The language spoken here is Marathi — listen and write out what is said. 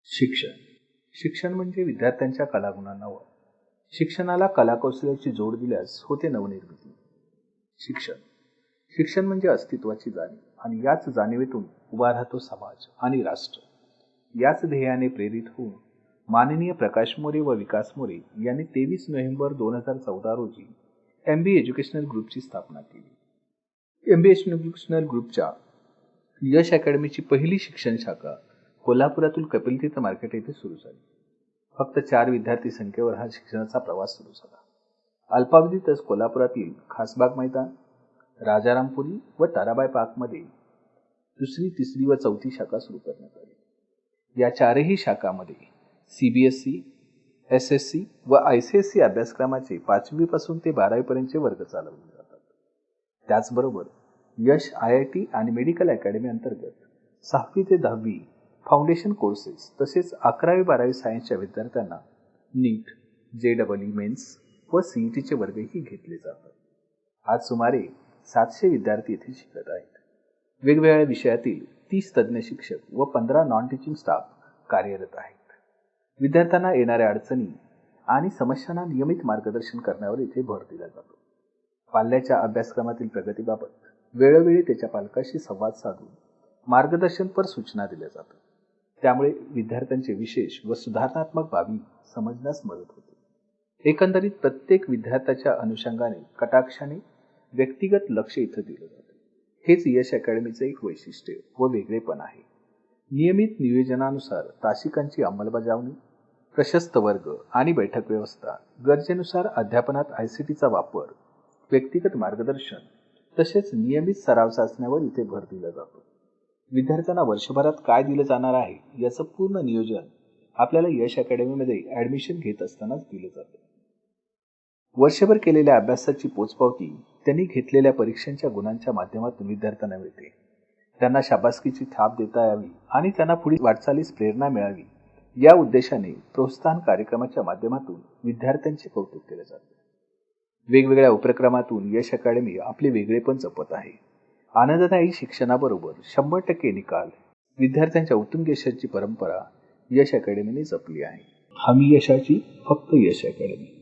शिक्षण म्हणजे विद्यार्थ्यांच्या कलागुणांना व शिक्षणाला कलाकौशल्याची जोड दिल्यास होते नवनिर्मिती. शिक्षण म्हणजे अस्तित्वाची जाणीव आणि याच जाणीवेतून उभा राहतो समाज आणि राष्ट्र. याच ध्येयाने प्रेरित होऊन माननीय प्रकाश मोरे व विकास मोरे यांनी 23 नोव्हेंबर 2014 रोजी MB एज्युकेशनल ग्रुपची स्थापना केली. MB एज्युकेशनल ग्रुपच्या यश अकॅडमीची पहिली शिक्षण शाखा कोल्हापुरातील कपिलतीर्थ मार्केट येथे सुरू झाली. फक्त 4 विद्यार्थी संख्येवर हा शिक्षणाचा प्रवास सुरू झाला. अल्पावधीतच कोल्हापुरातील खासबाग मैदान, राजारामपुरी व ताराबाई पार्कमध्ये 2री, 3री व 4थी शाखा सुरू करण्यात आली. या 4ही शाखांमध्ये CBSE, SSC व ICSE अभ्यासक्रमाचे 5वी पासून ते 12वी पर्यंतचे वर्ग चालवले जातात. त्याचबरोबर यश IIT आणि मेडिकल अकॅडमी अंतर्गत 6वी ते 10वी फाउंडेशन कोर्सेस तसेच 11वी 12वी सायन्सच्या विद्यार्थ्यांना नीट, JEE मेन्स व CETचे वर्गही घेतले जातात. आज सुमारे 700 विद्यार्थी येथे शिकत आहेत. वेगवेगळ्या विषयातील 30 तज्ज्ञ शिक्षक व 15 नॉन टीचिंग स्टाफ कार्यरत आहेत. विद्यार्थ्यांना येणाऱ्या अडचणी आणि समस्यांना नियमित मार्गदर्शन करण्यावर इथे भर दिला जातो. पाल्याच्या अभ्यासक्रमातील प्रगतीबाबत वेळोवेळी त्याच्या पालकाशी संवाद साधून मार्गदर्शनपर सूचना दिल्या जातात. त्यामुळे विद्यार्थ्यांचे विशेष व सुधारणात्मक बाबी समजण्यास मदत होते. एकंदरीत प्रत्येक विद्यार्थ्याच्या अनुषंगाने कटाक्षाने व्यक्तिगत लक्ष इथं दिलं जातं. हेच यश अकॅडमीचं एक वैशिष्ट्य व वेगळेपण आहे. नियमित नियोजनानुसार तासिकांची अंमलबजावणी, प्रशस्त वर्ग आणि बैठक व्यवस्था, गरजेनुसार अध्यापनात ICTचा वापर, व्यक्तिगत मार्गदर्शन तसेच नियमित सराव चाचण्यावर इथे भर दिला जातो. विद्यार्थ्यांना वर्षभरात काय दिलं जाणार आहे याचं पूर्ण नियोजन आपल्याला यश अकॅडमीमध्ये ॲडमिशन घेत असतानाच दिलं जातं. वर्षभर केलेल्या अभ्यासाची पोचपावती त्यांनी घेतलेल्या परीक्षांच्या गुणांच्या माध्यमातून विद्यार्थ्यांना मिळते. त्यांना शाबासकीची थाप देता यावी आणि त्यांना पुढील वाटचालीस प्रेरणा मिळावी या उद्देशाने प्रोत्साहन कार्यक्रमाच्या माध्यमातून विद्यार्थ्यांचे कौतुक केले जाते. वेगवेगळ्या उपक्रमातून यश अकॅडमी आपले वेगळेपण जपत आहे. आनंददायी शिक्षणाबरोबर 100% निकाल, विद्यार्थ्यांच्या उत्तुंग यशाची परंपरा यश अकॅडमीने जपली आहे. हमी यशाची फक्त यश अकॅडमी.